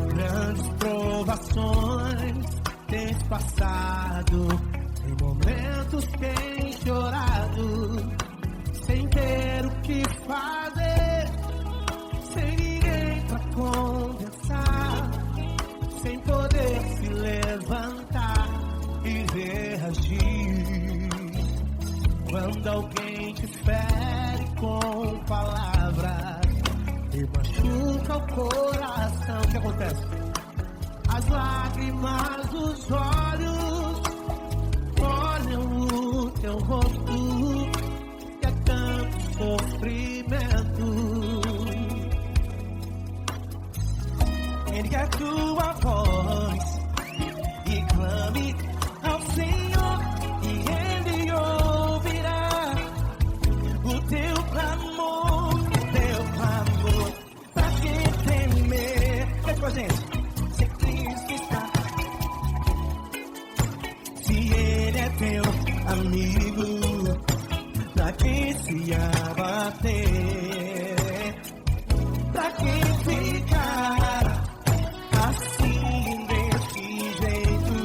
Grandes provações tens passado, em momentos tens chorado, sem ter o que fazer, sem ninguém pra conversar, sem poder se levantar e reagir. Quando alguém te fere com palavras e machuca o coração, o que acontece? As lágrimas dos olhos olham o teu rosto, e é tanto sofrimento. Ergue a tua voz e clame ao Senhor, e Ele ouvirá o teu clamor, pra que temer? Canta com a gente. Se Cristo está, se Ele é teu amigo, pra que se abater? Pra que ficar assim desse jeito?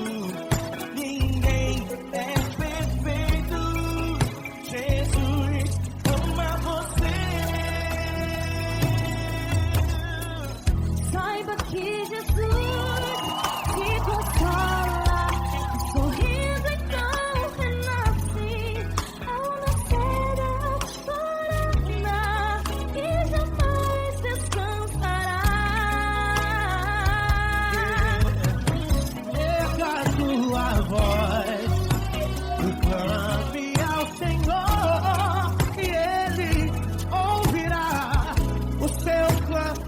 Ninguém é perfeito. Jesus ama você. Saiba que Jesus te consola, sorrindo então renasce ao nascer da corona e jamais descansará. Erga a tua voz e clame ao Senhor, e Ele ouvirá o seu clamor.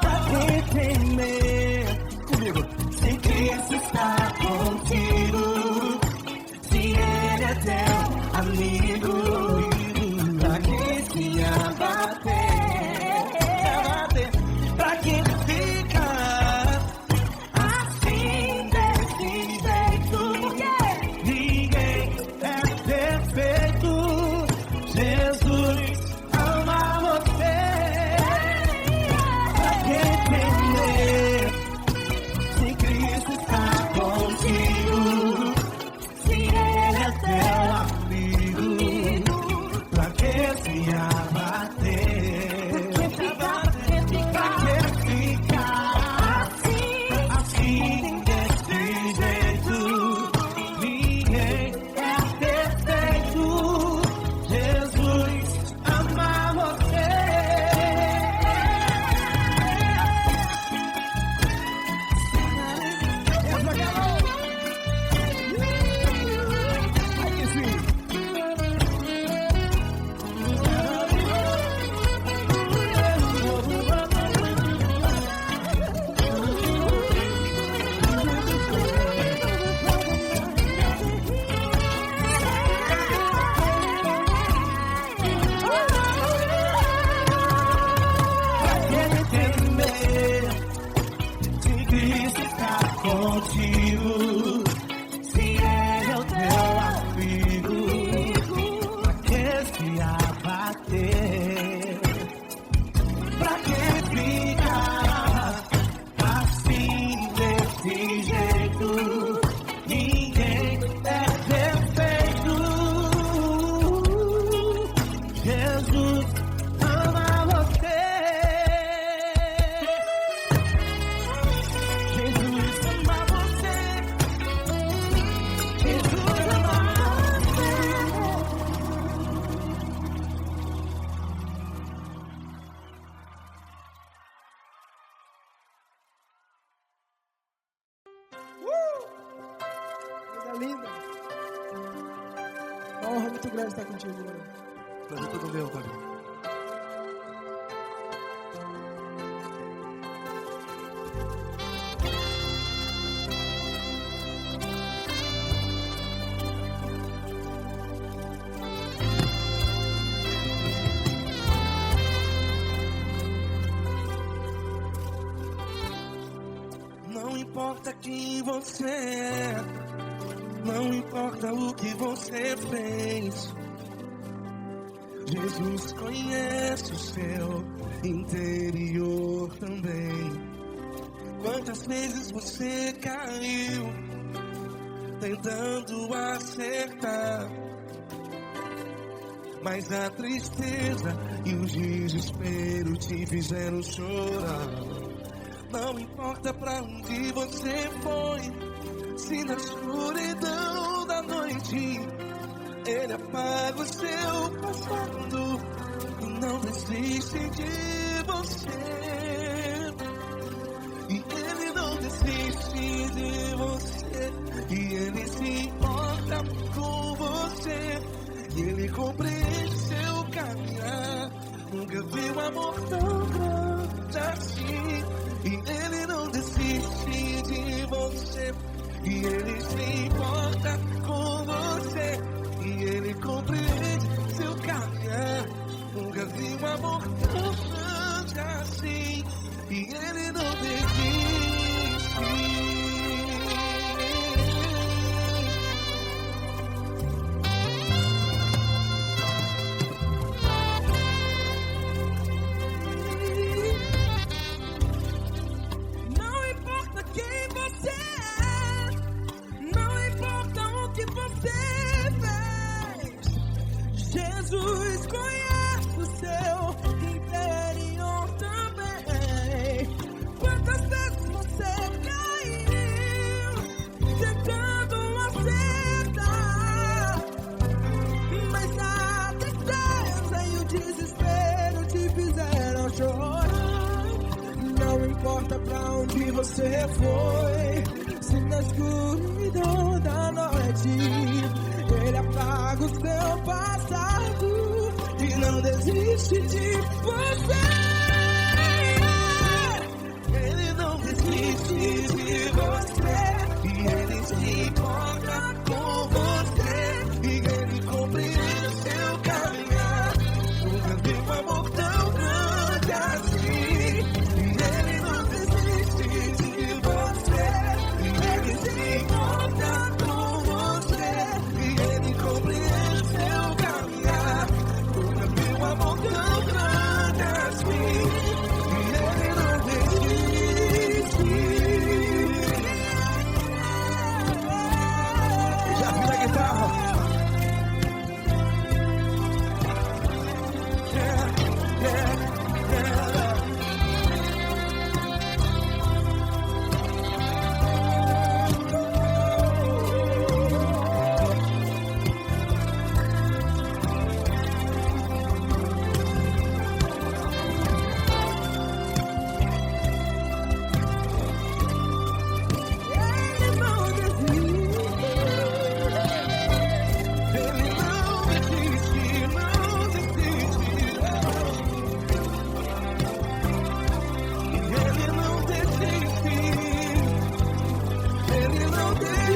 Pra que temer? Comigo. Se Cristo está contigo, se Ele é teu amigo, pra que se abater? Pra que ficar assim desse jeito? Ninguém é perfeito. Jesus ama você. Pra que temer? Se Cristo está contigo, se Ele é teu amigo, pra que se abater? Pra que ficar assim desse jeito? Ninguém é perfeito. Jesus ama você. Aí sim. Pra que temer? Se Cristo está contigo, se Ele é o teu amigo, pra que se abater? Pra que ficar assim desse jeito? Ninguém é perfeito. Jesus ama você. Jesus ama você. Jesus ama você. Coisa linda. Uma honra muito grande estar contigo, mano. Prazer todo meu, Fabinho. importa quem você é, não importa o que você fez, Jesus conhece o seu interior também. Quantas vezes você caiu tentando acertar, mas a tristeza e o desespero te fizeram chorar. Não importa pra onde você foi, se na escuridão da noite Ele apaga o seu passado e não desiste de você. E Ele não desiste de você, e Ele se importa com você, e Ele compreende seu caminhar. Nunca vi um amor tão grande assim. E Ele não desiste de você, e Ele se importa com você, e Ele compreende seu caminhar. Nunca vi um amor tão grande assim. E Ele não desiste. Não importa quem você é, não importa o que você fez, Jesus conhece o seu interior também. Quantas vezes você caiu tentando acertar, mas a tristeza e o desespero te fizeram chorar. Não importa pra onde você foi, se na escuridão da noite Ele apaga o seu passado e não desiste de você. Ele não desiste de você, e Ele se importa com você, e Ele compreende seu caminhar. Nunca vi um amor tão grande assim. E Ele não desiste de você, e Ele se importa com você, e Ele compreende seu caminhar. Nunca vi um amor tão grande assim. E Ele não desiste. Já vi na guitarra. Yeah, yeah, yeah. Ele não desiste. Ele não desiste, não desiste. Ele não desiste. Ele não desiste.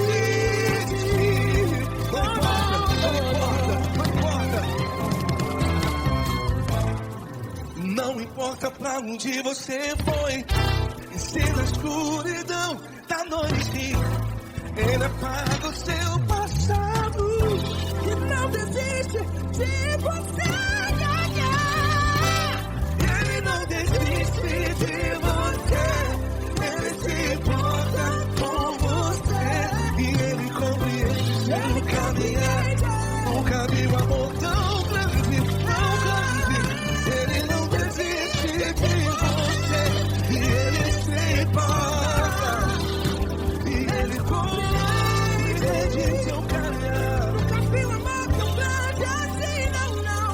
Não importa pra onde você foi, e se na escuridão da noite Ele apaga o seu passado. E não desiste de você. Ele não desiste de você, Ele se importa com você, e Ele compreende seu caminhar. Nunca vi um amor tão grande, tão grande. Ele não desiste de você, e Ele se importa, e Ele compreende seu caminhar. Nunca vi um amor tão grande assim, não, não.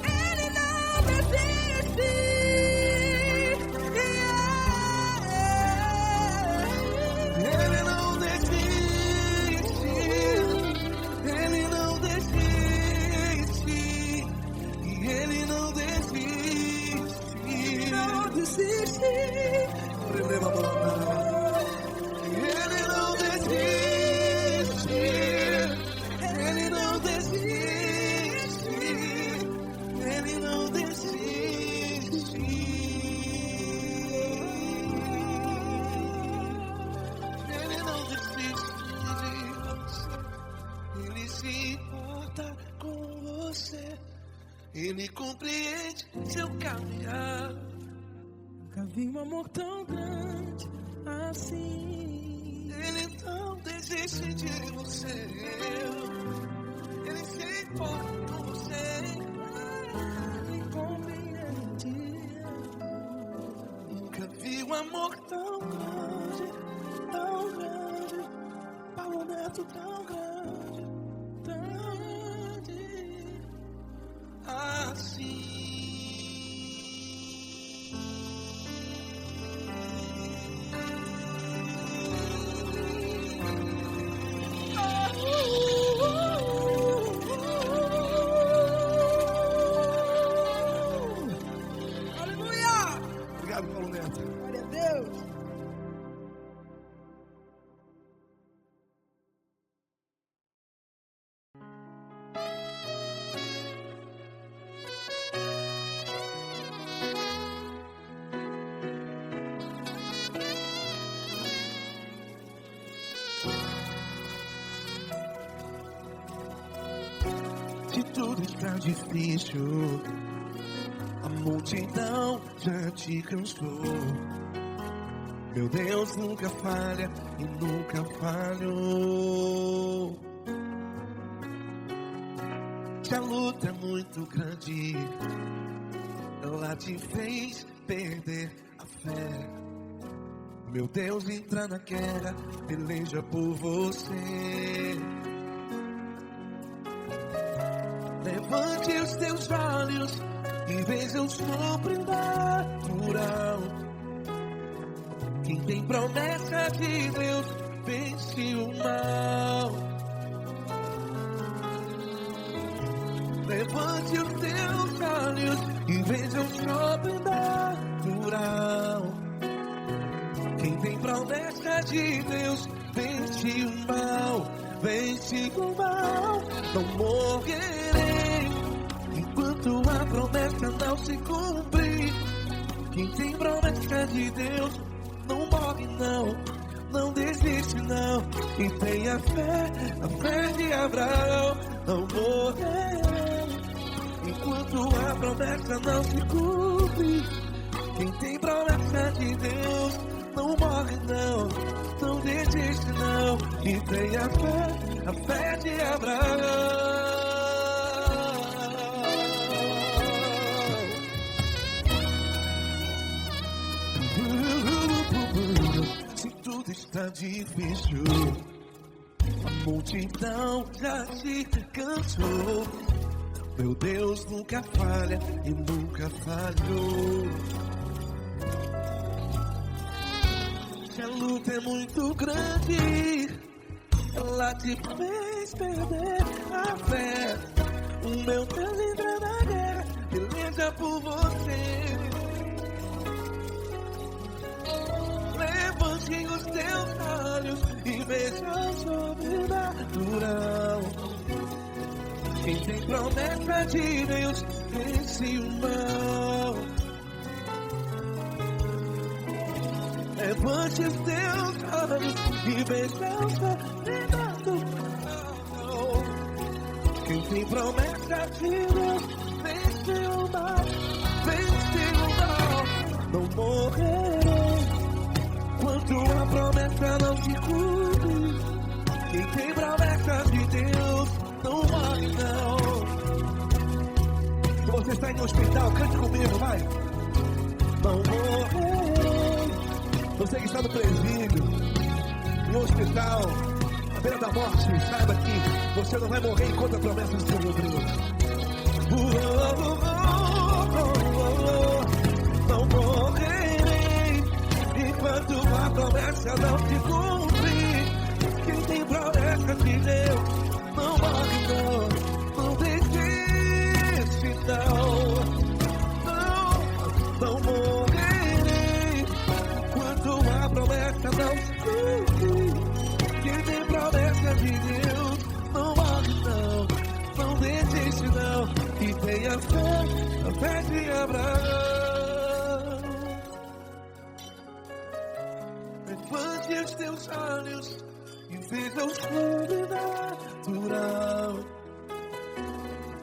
Ele não desiste. Ele não desiste, Ele não desiste, e Ele não desiste. Não desiste. Ele não desiste, Ele não desiste, Ele não desiste. Ele compreende seu caminhar. Nunca vi um amor tão grande assim. Ele não desiste de você. Ele se importa com você. Ele compreende. Nunca vi um amor tão grande, Tão grande. Paulo Neto tão grande. Tão grande. assim. Aleluia! Obrigado, Paulo Neto. Glória a Deus. Se tudo está difícil, a multidão já te cansou. Meu Deus nunca falha e nunca falhou. Se a luta é muito grande, ela te fez perder a fé. Meu Deus entra na guerra, peleja por você. Levante os teus olhos e veja o sobrenatural. Quem tem promessa de Deus vence o mal. Levante os teus olhos e veja o sobrenatural. Quem tem promessa de Deus vence o mal. Vence o mal. Não morrerei enquanto a promessa não se cumprir. Quem tem promessa de Deus não morre não, não desiste não. E tenha fé, a fé de Abraão. Não morrerei enquanto a promessa não se cumpre. Quem tem promessa de Deus não morre não, não desiste não. E tenha fé, a fé de Abraão. Se tudo está difícil, a multidão já se cansou. Meu Deus nunca falha e nunca falhou. Se a luta é muito grande, ela te fez perder a fé. O meu Deus entra na guerra, peleja por você. Levante os teus olhos e veja o sobrenatural. Quem tem promessa de Deus vence o mal. Levante os teus olhos e veja o sobrenatural. Quem tem promessa de Deus vence o mal. Vence o mal. Não morrerei enquanto a promessa não se cumpre. Quem tem promessa de Deus não morre não. Se você está em um hospital, cante comigo, vai. Não morrerei. Você que está no presídio, em um hospital, à beira da morte, saiba que você não vai morrer enquanto a promessa se cumprir. Não morrerei enquanto a promessa não se cumprir. Quem tem promessa de Deus não morre não, não desiste não. Não morrerei enquanto a promessa não se cumprir. Quem tem promessa de Deus não morre não, não desiste não. E tenha fé, a fé de Abraão. Levante os teus olhos e veja o sobrenatural.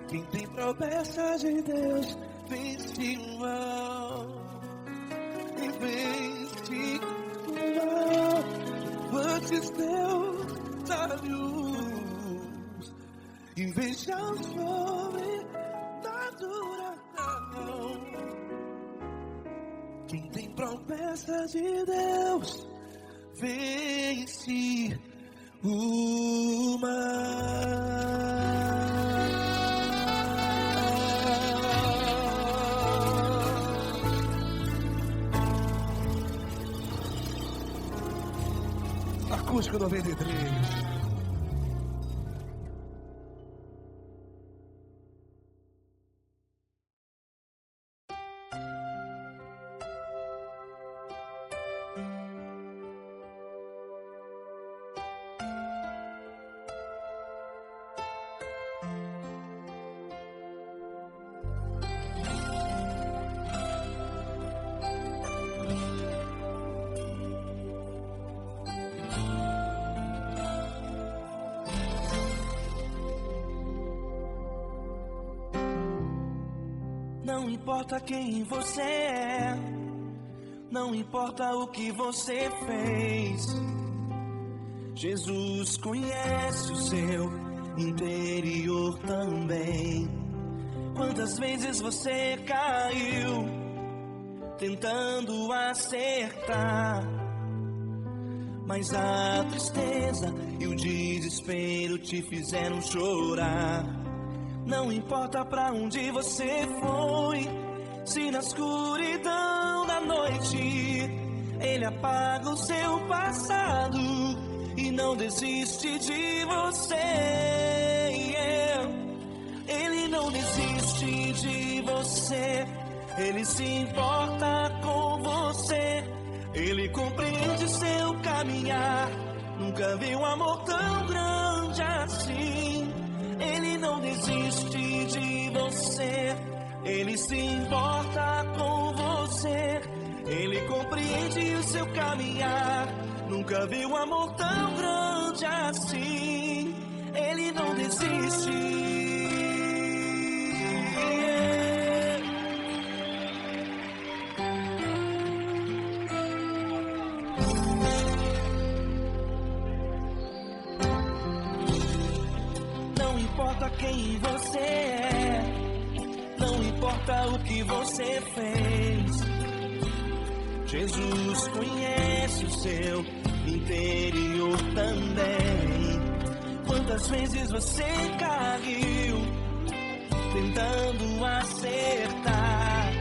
Quem tem promessa de Deus vence o mal. E vence o mal. Antes Deus a luz e veja o sobrenatural. Quem tem promessa de Deus vence o mal. Acústico 93. Não importa quem você é, não importa o que você fez, Jesus conhece o seu interior também. Quantas vezes você caiu tentando acertar, mas a tristeza e o desespero te fizeram chorar. Não importa pra onde você foi, se na escuridão da noite Ele apaga o seu passado e não desiste de você. Ele não desiste de você, Ele se importa com você, Ele compreende seu caminhar. Nunca vi um amor tão grande assim. Ele não desiste de você, Ele se importa com você, Ele compreende o seu caminhar. Nunca vi um amor tão grande assim. Ele não desiste. Não importa quem você é, não importa o que você fez, Jesus conhece o seu interior também. Quantas vezes você caiu tentando acertar,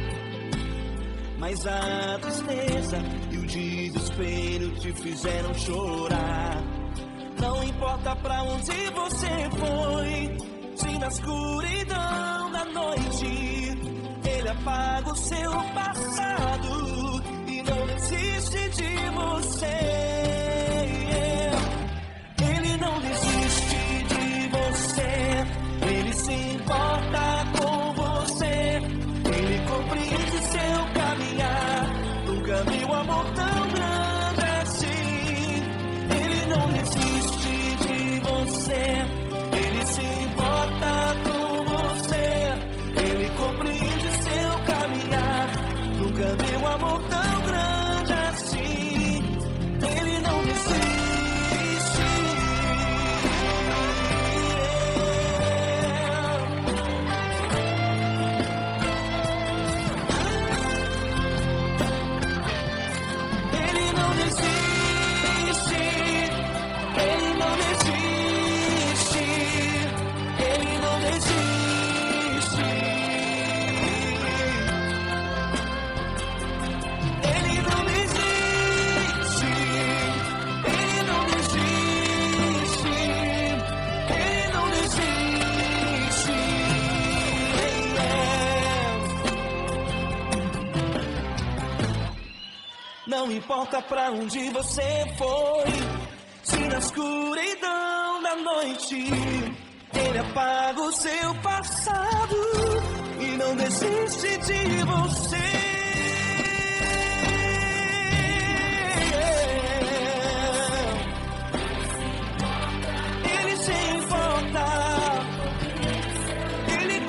mas a tristeza e o desespero te fizeram chorar. Não importa pra onde você foi, se na escuridão da noite Ele apaga o seu passado e não desiste de você. Ele não desiste de você, Ele se importa com você, Ele compreende seu caminhar. Nunca vi um amor tão grande assim. Ele não desiste de você, Ele se importa com você, Ele compreende seu caminhar. Nunca vi um amor tão grande assim. Ele não desiste. Ele não desiste. Ele não desiste. Ele não desiste. Ele não desiste. Ele não desiste. Ele não desiste. Não importa pra onde você foi, se na escuridão da noite Ele apaga o seu passado e não desiste de você. Ele se importa, Ele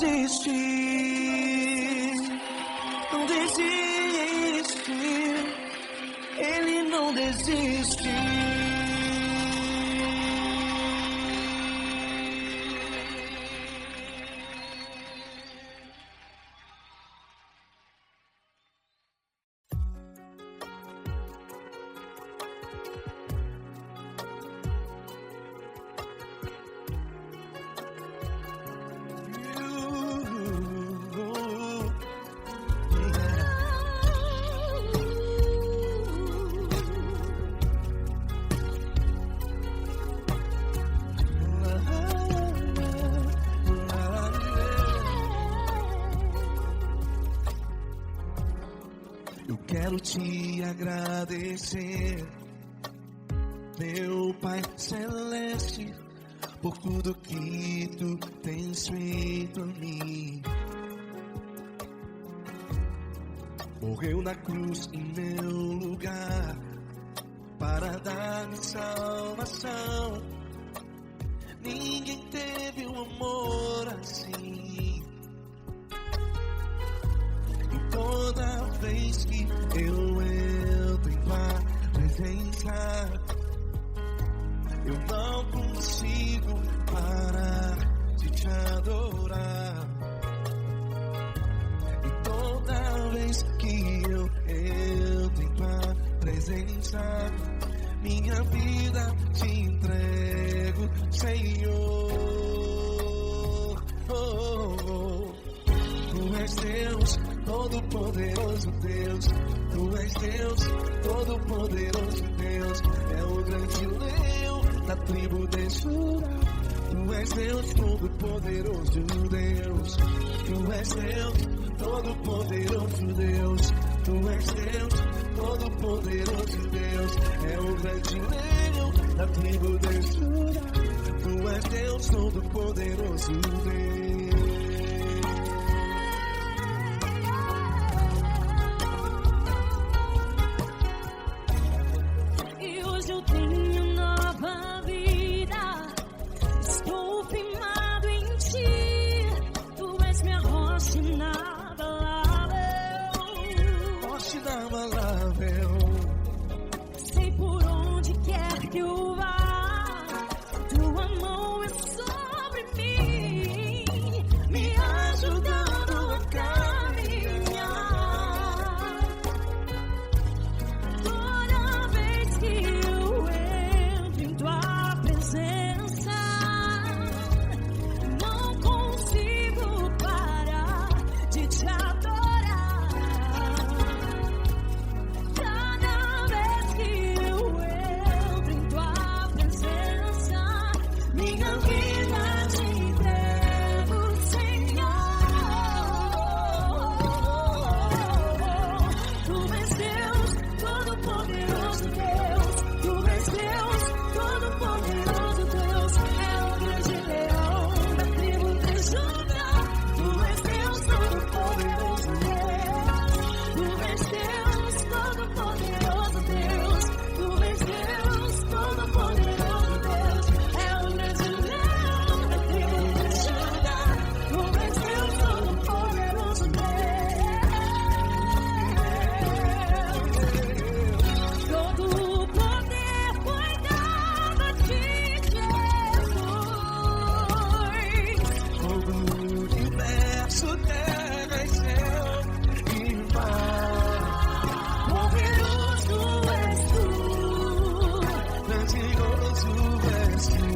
desiste, não desiste, Ele não desiste. Quero te agradecer, meu Pai Celeste, por tudo que Tu tens feito a mim. Morreu na cruz em meu lugar, para dar-me salvação. Ninguém teve um amor assim. E toda vez que eu entro em Tua presença, eu não consigo parar de Te adorar. E toda vez que eu entro em Tua presença, minha vida Te entrego, Senhor. Tu és Deus, Todo-Poderoso Deus. Tu és Deus, Todo-Poderoso Deus. É o grande leão da tribo de Judá. Tu és Deus, Todo-Poderoso Deus. Tu és Deus, Todo-Poderoso Deus. Tu és Deus, Todo-Poderoso Deus. É o grande leão da tribo de Judá. Tu és Deus, Todo-Poderoso Deus. Eu tenho nova vida, estou firmado em Ti. Tu és minha rocha inabalável, Rocha inabalável. sei por onde quer que eu vá, Tua mão é sobre mim, me ajudando a caminhar. Toda vez que eu entro em Tua presença, não consigo parar de Te adorar. Cada vez que eu entro em Tua presença, minha vida Te entrego, Senhor. Tu és Deus, Todo-Poderoso Deus. Tu és Deus, Todo-Poderoso Deus. É o grande leão da tribo de Judá. Tu és Deus, Todo-Poderoso Deus. Tu és Deus, Todo-Poderoso Deus. Tu és Deus, Todo-Poderoso Deus. É o grande leão da tribo de Judá. Tu és Deus, Todo-Poderoso Deus. Todo o poder foi dado a Ti, Jesus. Todo o universo, terra e céu e mar. Poderoso és Tu, Grandioso és Tu,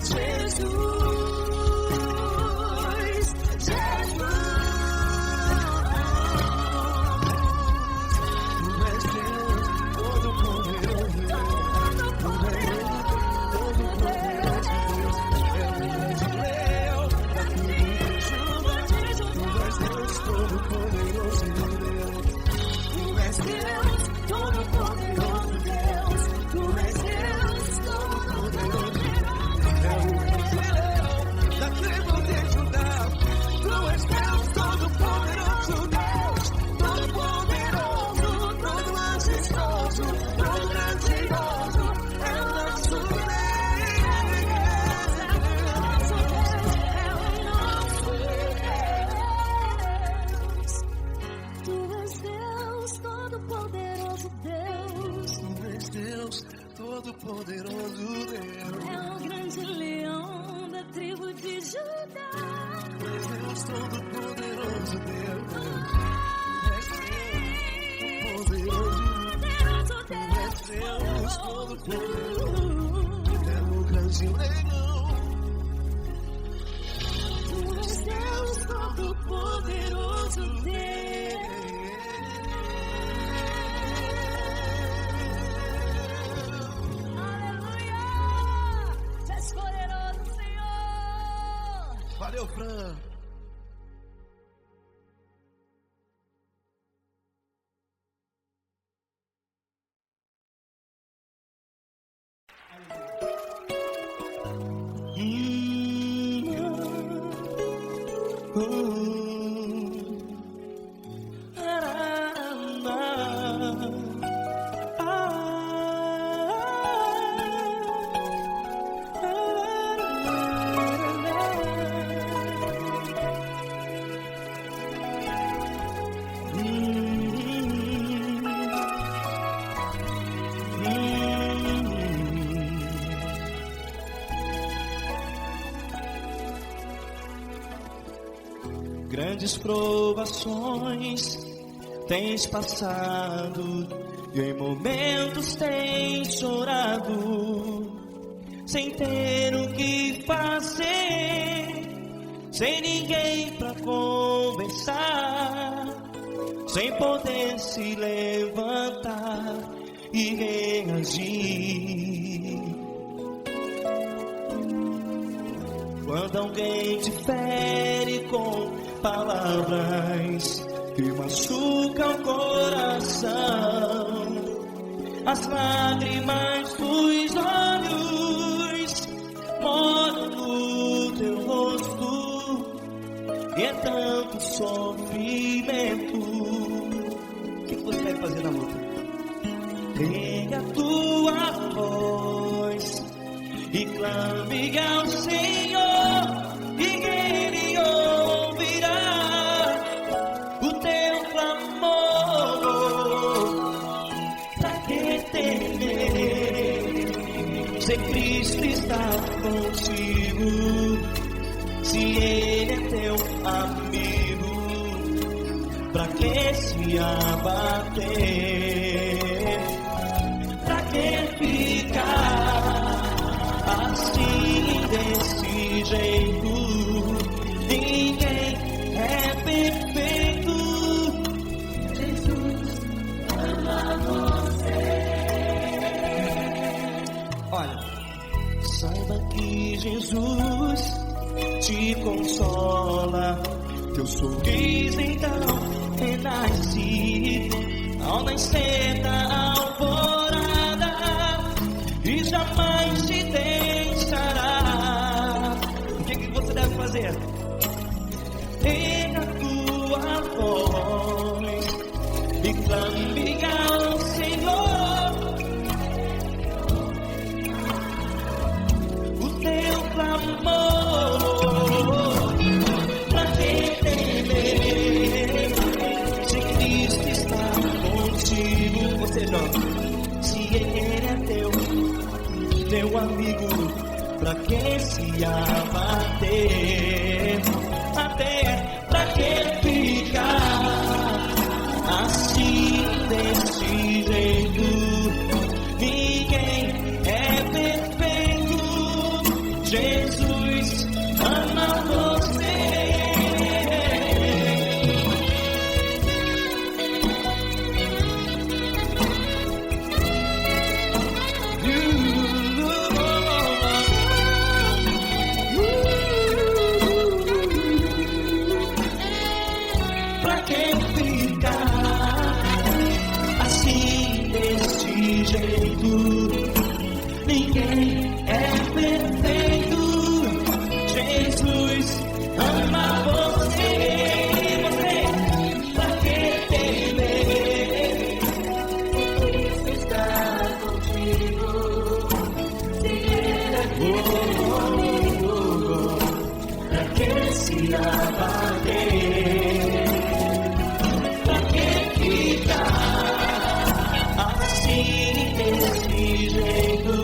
Jesus. Tu és Deus, Todo-Poderoso Deus. Tu és Deus, Todo-Poderoso Deus. É o grande leão da tribo de Judá. Tu és Deus, Todo-Poderoso Deus. Tu és Deus, Todo-Poderoso Deus. Tu és Deus, Todo-Poderoso Deus. É o grande leão Todo-Poderoso Deus. É o grande leão da tribo de Judá. Deus Todo-Poderoso Deus. Deus Todo-Poderoso, é o grande leão. Tu és Deus Todo-Poderoso, Deus. Aleluia! Tu és poderoso, Senhor. Valeu, Fran. Grandes provações tens passado e em momentos tens chorado, sem ter o que fazer, sem ninguém pra conversar, sem poder se levantar e reagir. Quando alguém te fere com palavras que machucam o coração, as lágrimas dos olhos molham no teu rosto, e é tanto sofrimento. O que você vai fazer na luta? Tenha a tua voz e clame ao Senhor, e Ele ouvirá o teu clamor. Pra que temer, se Cristo está contigo, se Ele é teu amigo? Pra que se abater? Pra que ficar assim, desse jeito? Ninguém é perfeito. Jesus ama você. Olha, saiba que Jesus te consola, teu sorriso então renasce ao nascer da alvorada, e jamais te deixará. O que você deve fazer? Tenha a tua voz e clame ao Senhor, o teu clamor. Pra que temer, se Cristo está contigo? Você joga. Se Ele é teu amigo, pra que se abater? Até pra que ficar assim, desse jeito? Ninguém é perfeito. Jesus ama você. Pra que ficar assim, desse jeito? Ninguém é perfeito. Jesus ama você. Pra que temer? Cristo está contigo. Se Ele é teu amigo, pra que se abater? Pra que ficar assim, desse jeito?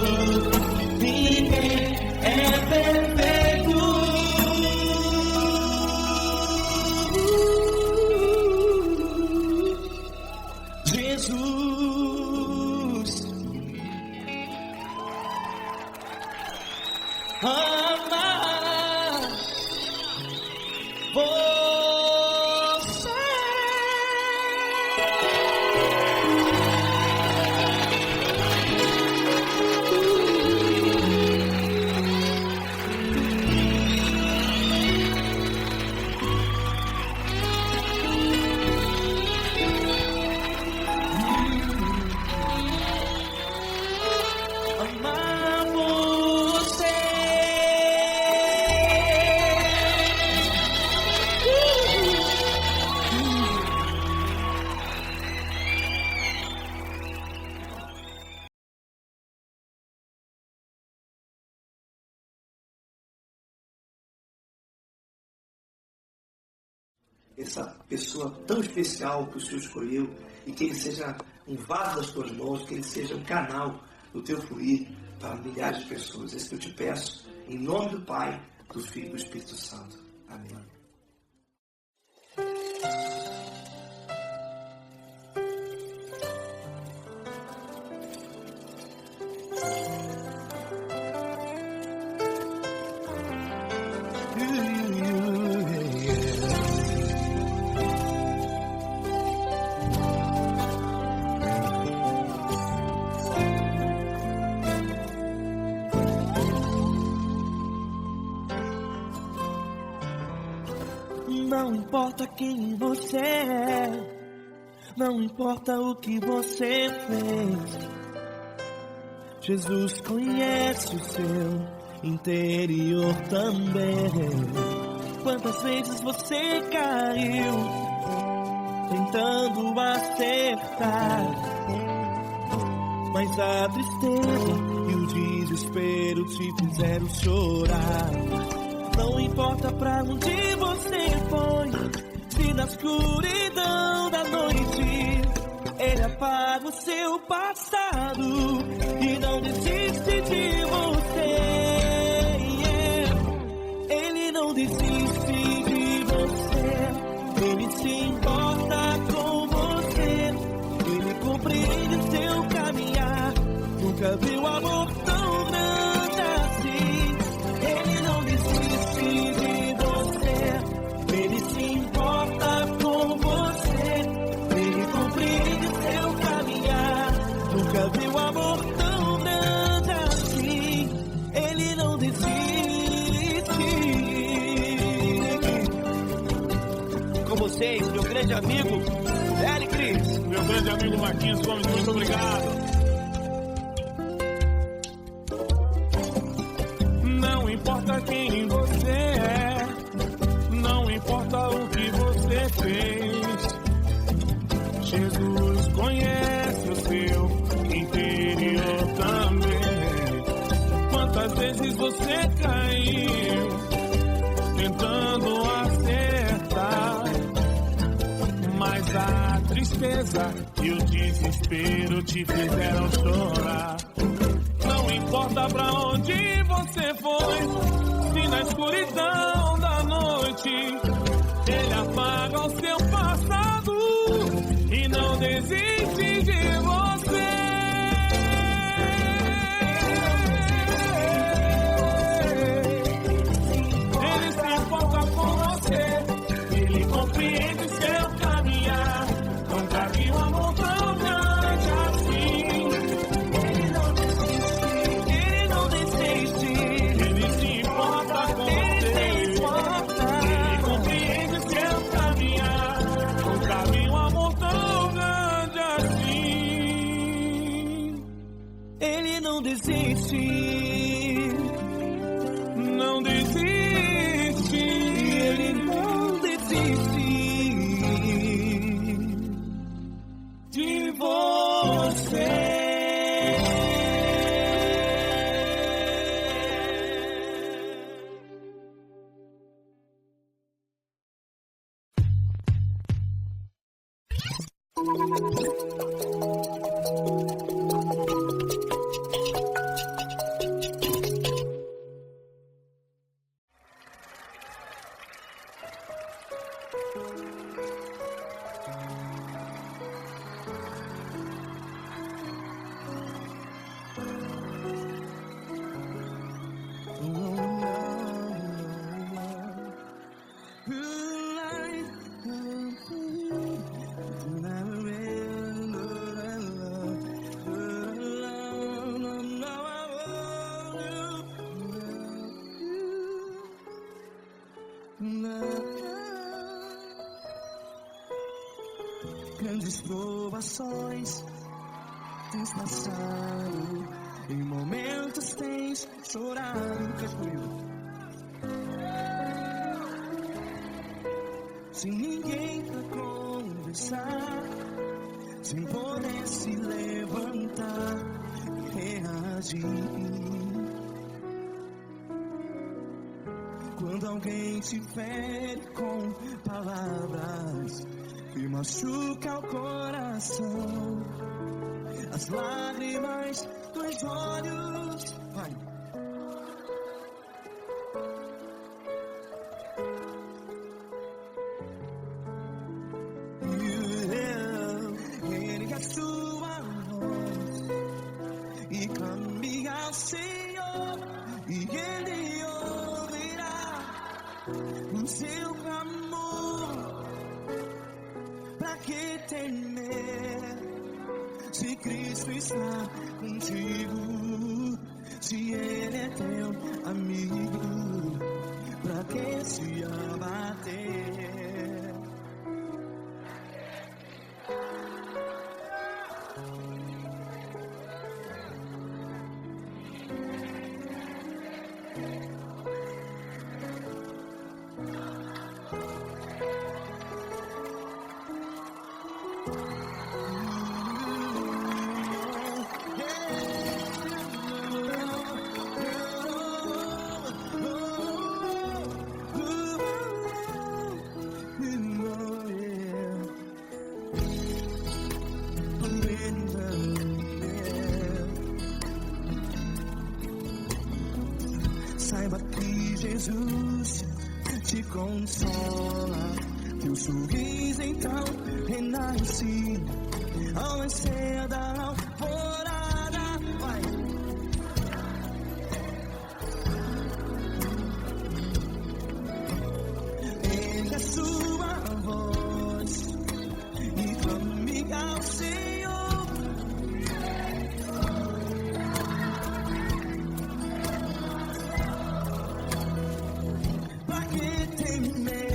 essa pessoa tão especial que o Senhor escolheu, e que ele seja um vaso das tuas mãos, que ele seja um canal do teu fluir para milhares de pessoas. É isso que eu te peço, em nome do Pai, do Filho e do Espírito Santo. Amém. Não importa quem você é, não importa o que você fez, Jesus conhece o seu interior também. Quantas vezes você caiu tentando acertar, mas a tristeza e o desespero te fizeram chorar. Não importa pra onde você foi, se na escuridão da noite Ele apaga o seu passado e não desiste de você. Ele não desiste de você, Ele se importa com você, Ele compreende seu caminhar. Nunca viu amor tão grande assim. Ele não desiste de você, Ele se importa com você, Ele compreende seu caminhar. Nunca viu amor tão grande assim. Ele não desiste. Com vocês, meu grande amigo Eli Cris. Meu grande amigo Marquinhos Gomes, muito obrigado. Não importa quem você é, não importa o que você fez, Jesus conhece o seu interior também. Quantas vezes você caiu tentando acertar, mas a tristeza e o desespero te fizeram chorar. Não importa pra onde você foi, se na escuridão da noite Ele apaga o seu passado e não desiste de você. Ele se importa com você, Ele compreende seu caminhar. Nunca viu amor tão grande assim. Ele não desiste, Não desiste. Ele não desiste de você. Grandes provações tens passado, em momentos tens chorado, sem ninguém pra conversar, sem poder se levantar e reagir. Quando alguém te fere com palavras, machuca o coração, as lágrimas dos olhos. Vai. Ergue a sua voz e clame ao Senhor, e Ele ouvirá o seu clamor. Pra que temer, se Cristo está contigo, se Ele é teu amigo? Pra que se abater? Saiba que Jesus te consola, teu sorriso então renasce ao nascer da alvorada. Vai. Ergue a sua voz e clame ao Senhor. Pra que temer?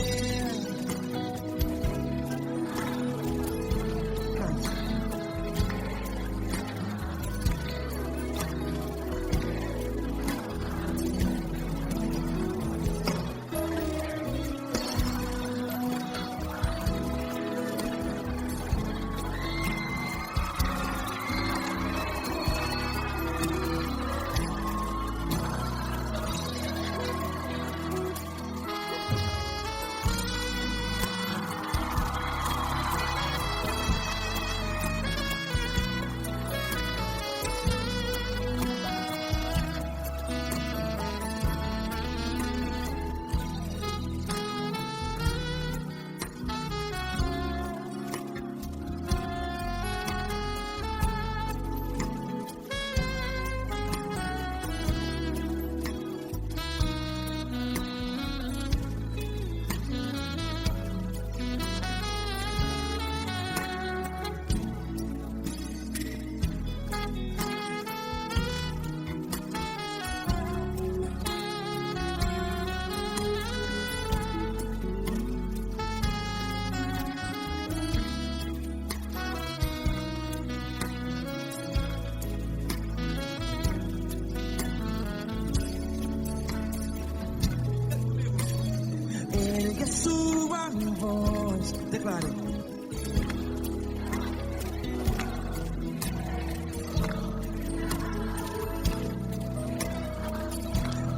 Ergue a sua voz, declare.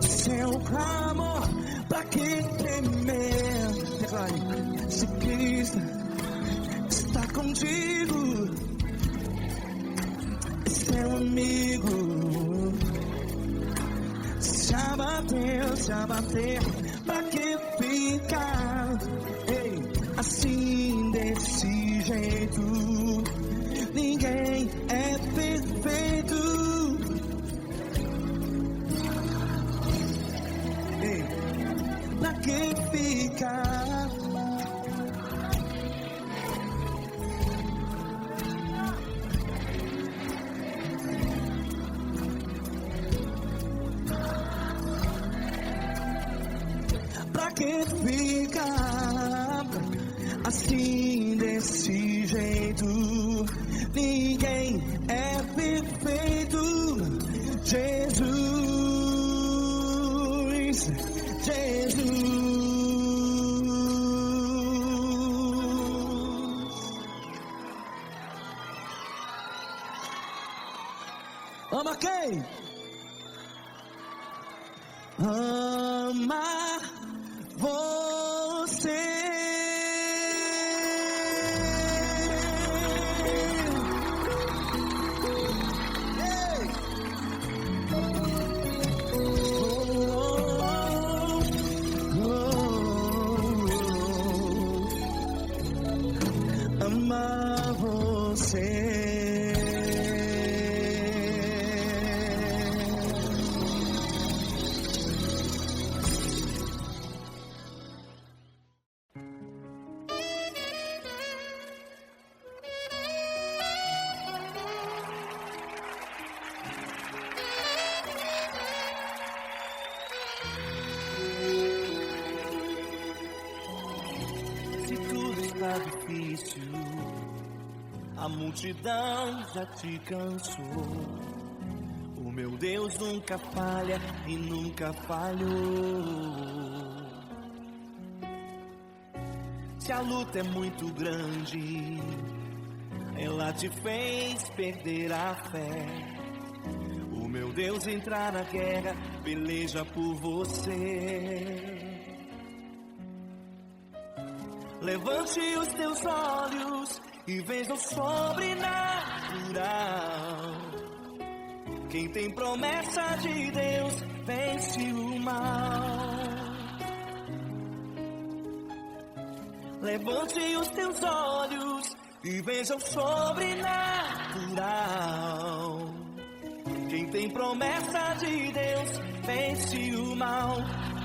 Seu clamor, pra que temer? Declare. Se Cristo está contigo, é seu amigo. Se abater, pra que ficar, ei, assim desse jeito? Ninguém é perfeito. Ei, pra que ficar? Pra que ficar assim desse jeito? Ninguém é perfeito. Jesus, Jesus. Ama quem? Ama você. você. Tá difícil, a multidão já te cansou. O meu Deus nunca falha e nunca falhou. Se a luta é muito grande, ela te fez perder a fé. O meu Deus entrar na guerra, peleja por você. Levante os teus olhos e veja o sobrenatural. Quem tem promessa de Deus vence o mal. Levante os teus olhos e veja o sobrenatural. Quem tem promessa de Deus vence o mal.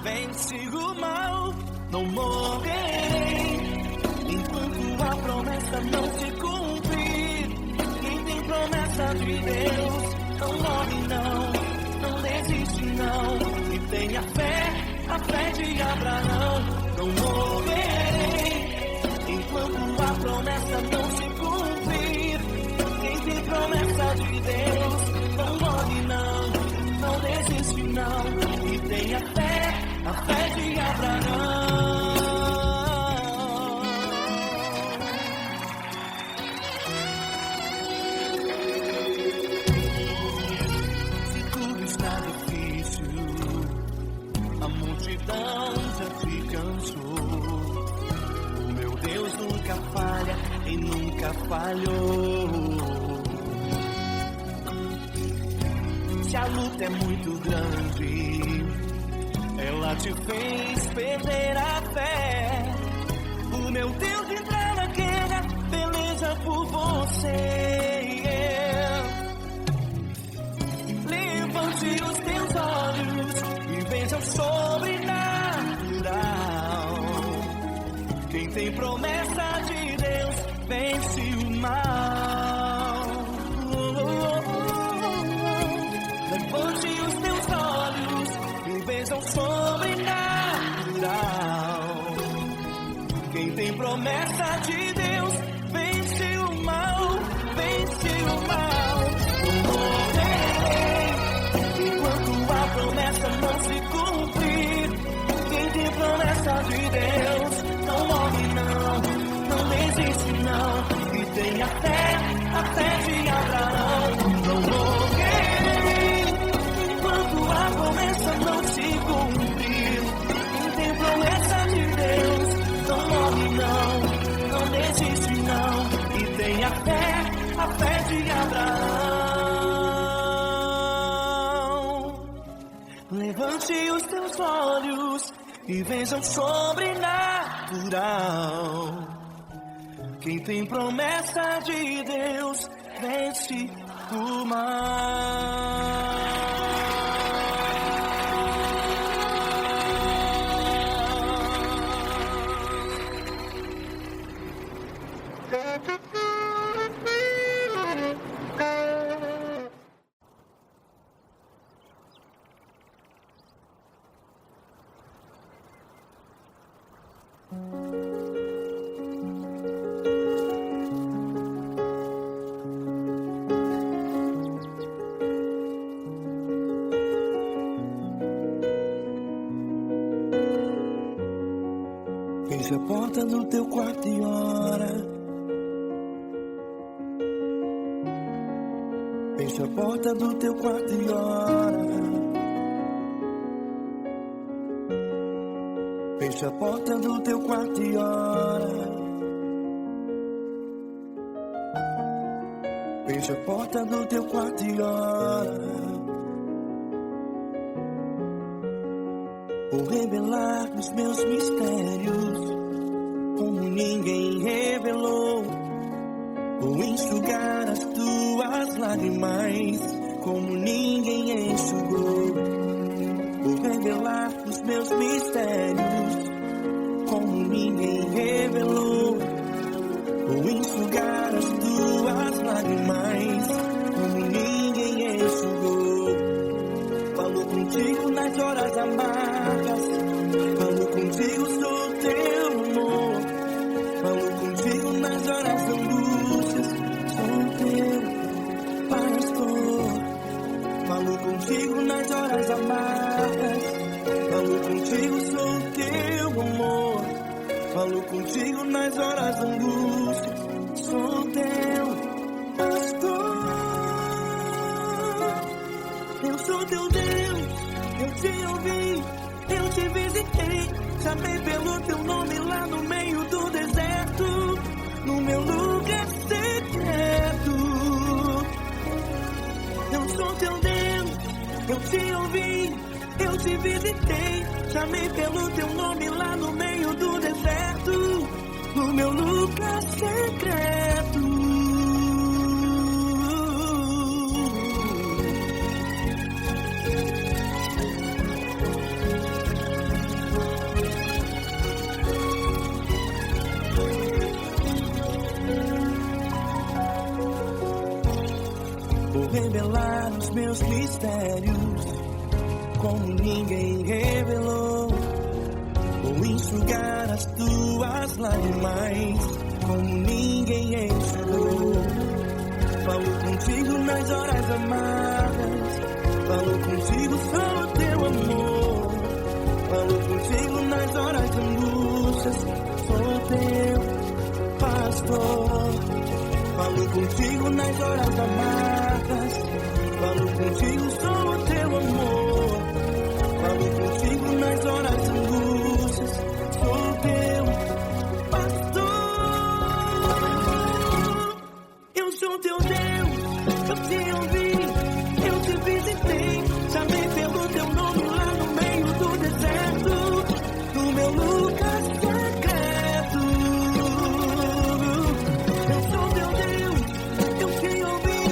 Vence o mal. Não morrerei enquanto a promessa não se cumprir. Quem tem promessa de Deus não morre não desiste não. E tenha fé, a fé de Abraão. Não morrerei enquanto a promessa não se cumprir. Quem tem promessa de Deus não morre não desiste não. E tenha fé, a fé de Abraão. Se tudo está difícil, a multidão já te cansou. O meu Deus nunca falha e nunca falhou. Se a luta é muito grande, ela te fez perder a fé. O meu Deus entrar na guerra, peleja por você. Levante os teus olhos e veja o sobrenatural. Quem tem promessa de Deus vence o mal. Levante os teus olhos e veja o sobrenatural. Quem tem promessa de Deus vence o mal, vence o mal. Não morrerei enquanto a promessa não se cumprir. Quem tem promessa de Deus não morre não desiste não. E tenha fé, a fé de Abraão. Não morrerei enquanto a promessa não se cumprir. Quem tem promessa de Deus não morre não desiste não. E tenha fé, a fé de Abraão. Levante os teus olhos e veja o sobrenatural. Quem tem promessa de Deus vence o mal. Feche a porta do teu quarto e ora. Feche a porta do teu quarto e ora. Feche a porta do teu quarto e ora. Feche a porta do teu quarto e ora. Vou revelar os meus mistérios como ninguém revelou. Vou enxugar as tuas lágrimas como ninguém enxugou. Vou revelar os meus mistérios como ninguém revelou. Vou enxugar as tuas lágrimas como ninguém enxugou. Falo contigo nas horas amargas, falo contigo, sou teu amor. Falo contigo nas horas da angústias, sou teu pastor. Falo contigo nas horas amargas, falo contigo, sou teu amor. Falo contigo nas horas da angústias, sou teu pastor. Eu sou teu Deus, eu te ouvi, eu te visitei, chamei pelo teu nome lá no meio do deserto, no meu lugar secreto. Eu sou teu Deus, eu te ouvi, eu te visitei, chamei pelo teu nome lá no meio do deserto, no meu lugar secreto. Vou revelar os meus mistérios como ninguém revelou. Vou enxugar as tuas lágrimas como ninguém enxugou. Falo contigo nas horas amargas, falo contigo, sou teu amor. Falo contigo nas horas de angústias, sou teu pastor. Falo contigo nas horas amargas, falo contigo, sou teu amor. Falo contigo nas horas de angústias, sou teu pastor. Eu sou teu Deus, eu te ouvi, eu te visitei, chamei pelo teu nome lá no meio do deserto, no meu lugar secreto. Eu sou teu Deus, eu te ouvi,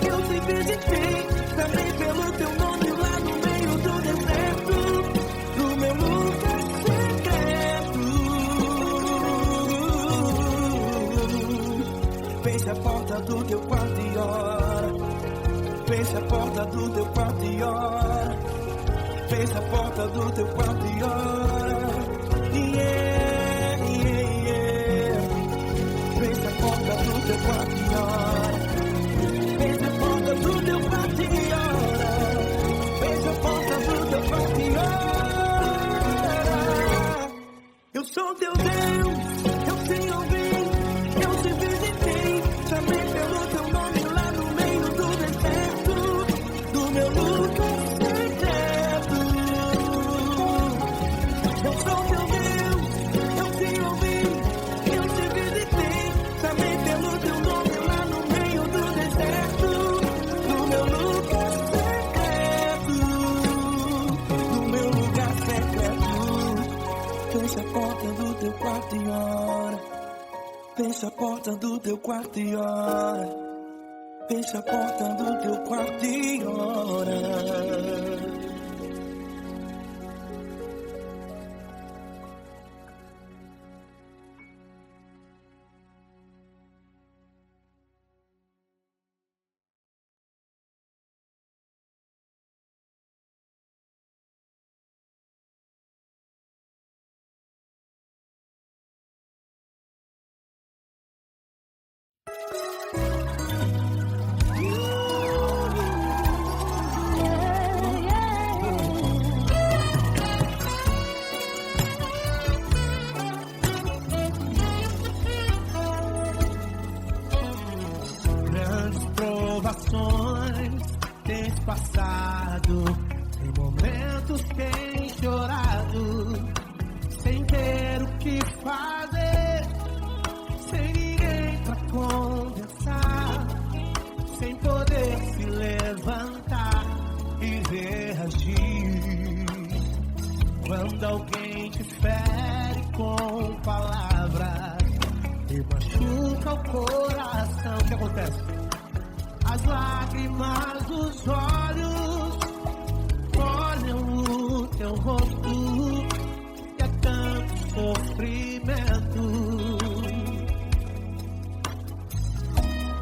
eu te visitei, chamei pelo teu nome lá no meio do deserto, no meu lugar secreto. Feche a porta do teu quarto e ora. Feche a porta do teu quarto e ora. Feche a porta do teu quarto e ora. Yeah, yeah, yeah. Feche a porta do teu quarto e ora. Feche a porta do teu quarto e ora. Feche a porta do teu quarto e ora. Eu sou teu Deus, eu te ouvi, eu te visitei, chamei pelo teu nome lá no meio do deserto, do meu lugar secreto. Eu sou teu Deus, eu te ouvi, eu te visitei, chamei pelo teu nome lá no meio do deserto, do meu lugar secreto, do meu lugar secreto. Fecha a porta do teu quarto e ora. Fecha a porta do teu quarto e ora. Fecha a porta do teu quarto e ora. Grandes provações tens passado, em momentos tens chorado, sem ter o que fazer, sem ninguém pra conversar, sem poder se levantar e reagir. Quando alguém te fere com palavras, que machuca o coração. O que acontece? As lágrimas dos olhos olham o teu rosto, que é tanto sofrimento.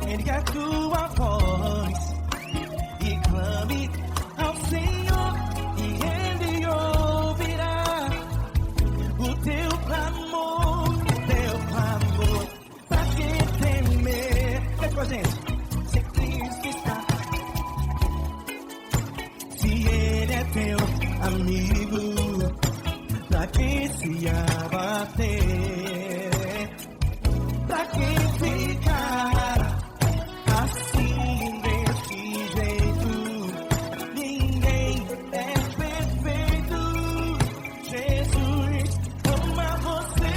Ergue a tua voz e clame ao Senhor, e Ele ouvirá o teu clamor, pra que temer? Vem com a gente. Se Cristo está, se Ele é teu amigo, pra que se abater? Pra que ficar assim desse jeito? Ninguém é perfeito. Jesus ama você.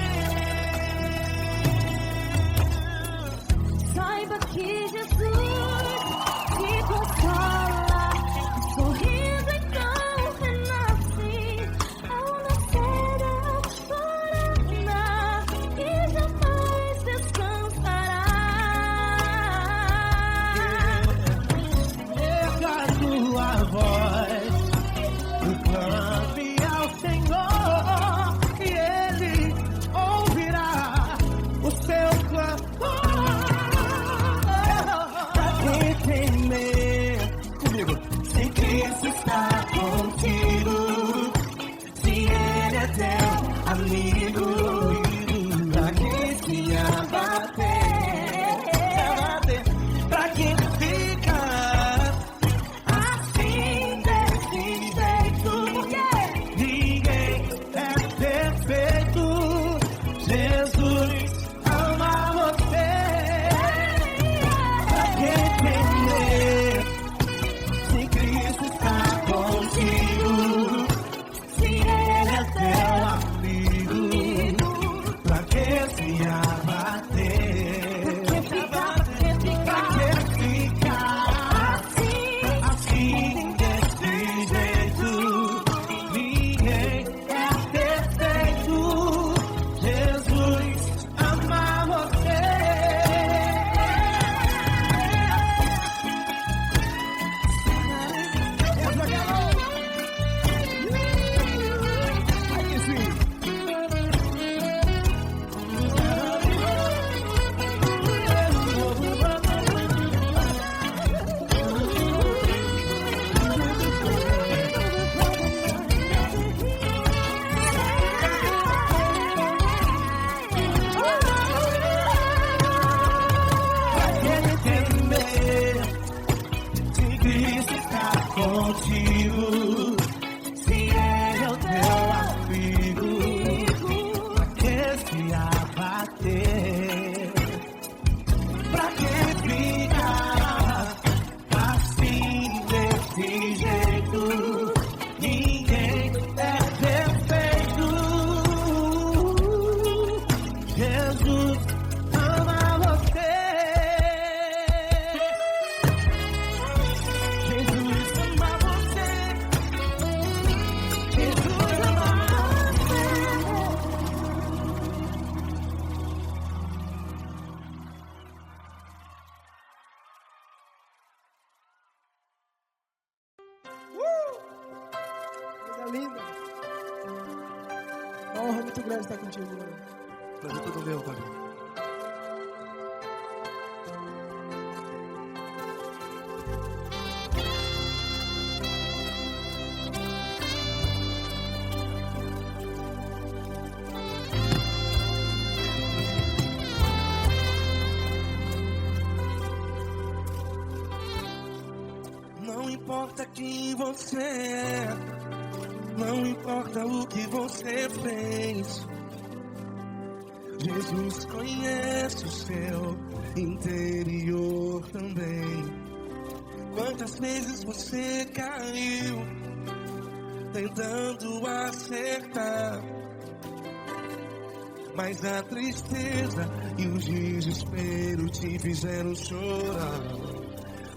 Saiba que Jesus te consola, sorrindo então renasce ao nascer da chorada e jamais descansará. Erga a tua voz e clame ao Senhor, e Ele ouvirá o seu clamor. Pra que temer? Comigo. Se Cristo está contigo, se Ele é teu amigo, pra que se abater? Pra que ficar assim desse jeito? Ninguém é perfeito. Jesus ama você. Pra que temer? Se Cristo está contigo, se Ele é teu amigo, pra que se abater? Pra que ficar assim desse jeito? Ninguém é perfeito. Jesus ama você. Aí sim. Pra que temer? Se Cristo está contigo, se Ele é o teu amigo, pra que se abater? Pra que ficar assim desse jeito? Ninguém é perfeito. Jesus ama você. Jesus ama você. Jesus ama você. Coisa linda. Uma honra muito grande estar contigo, mano. Prazer todo meu, pai. Não importa quem você é, não importa o que você fez. Jesus conhece o seu interior também. Quantas vezes você caiu tentando acertar, mas a tristeza e o desespero te fizeram chorar.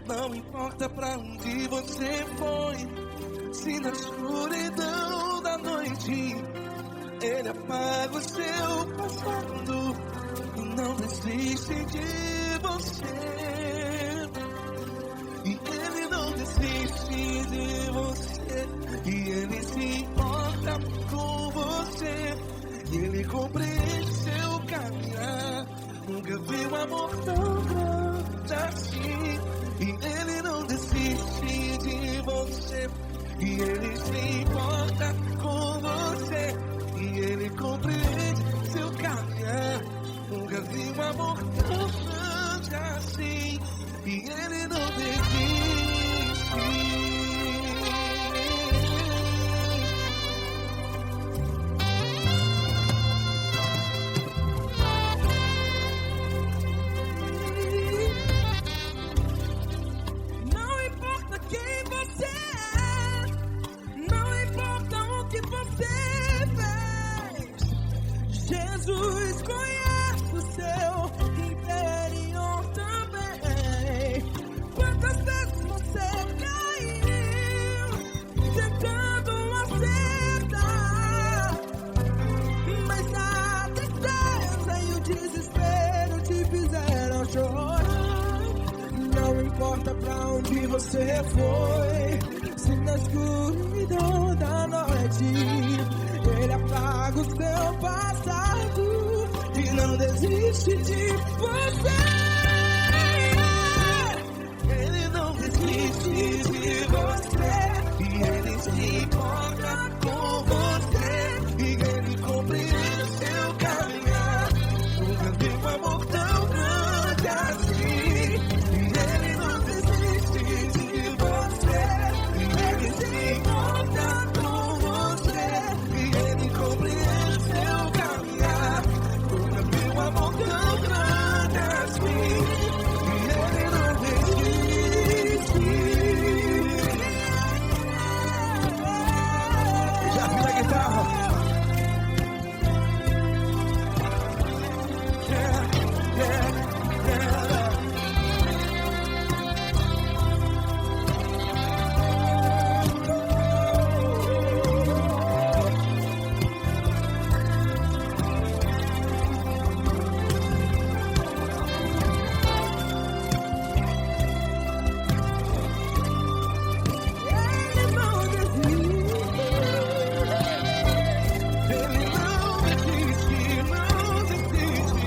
Não importa pra onde você foi, se na escuridão da noite Ele apaga o seu passado e não desiste de você. E Ele não desiste de você. E Ele se importa com você. E Ele compreende seu caminhar. Nunca vi um amor tão grande assim. E Ele não desiste de você. E Ele se importa com você. E Ele compreende seu caminhar. Nunca vi um amor tão grande assim. E Ele não desiste. Não importa quem você é, não importa o que você fez, Jesus conhece o seu interior também. Quantas vezes você caiu tentando acertar, mas a tristeza e o desespero te fizeram chorar. Não importa pra onde você foi, se na escuridão da noite Ele apaga o seu passado e não desiste de você. Ele não desiste de você. E Ele se importa com você. E Ele compreende seu caminhar. Nunca vi um amor tão grande assim. E Ele não desiste de você. E Ele se importa com você. E Ele compreende seu caminhar. Nunca vi um amor tão grande assim. E Ele não desiste. Já vi a guitarra. Ele não desiste. Ele não desiste, não desiste.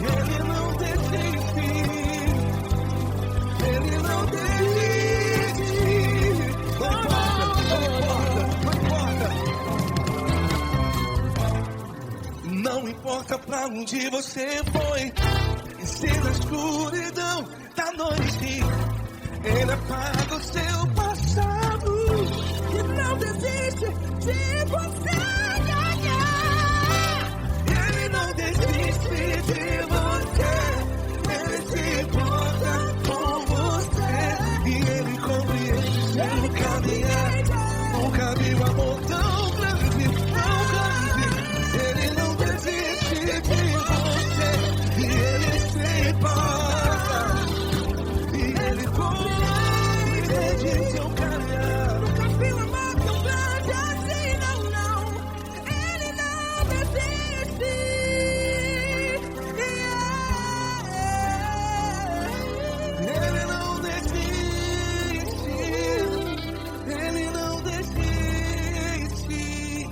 Ele não desiste. Ele não desiste. Não importa pra onde você foi, e se na escuridão da noite Ele apaga o seu passado. Que não desiste de você. Ele não desiste de você. Ele se importa com você. E Ele compreende seu caminhar. Nunca vi um amor tão grande, tão grande. Ele não desiste de você. E Ele se importa. E Ele compreende seu caminhar. Nunca vi um amor tão grande assim, não, não. Ele não desiste. Ele não desiste. Ele não desiste.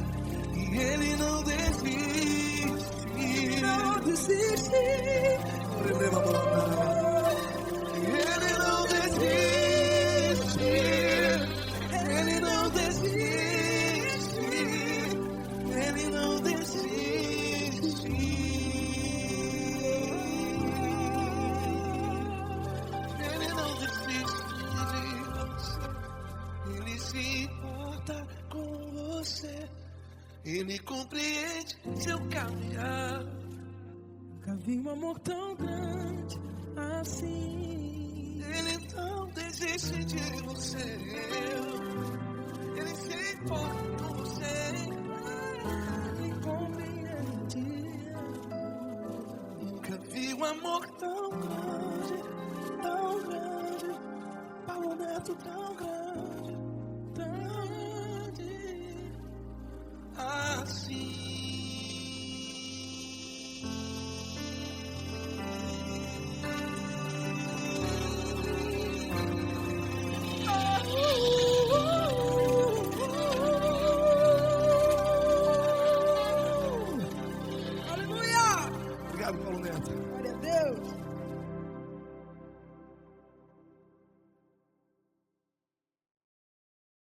E Ele não desiste. Não desiste. Ele não desiste. Ele não desiste. Ele não desiste. Ele não desiste de você. Ele se importa com você. Ele compreende seu caminhar. Nunca vi um amor tão grande assim. Ele não desiste de você. Ele se importa com você. Ele compreende. Nunca vi um amor tão grande, Paulo Neto tão grande.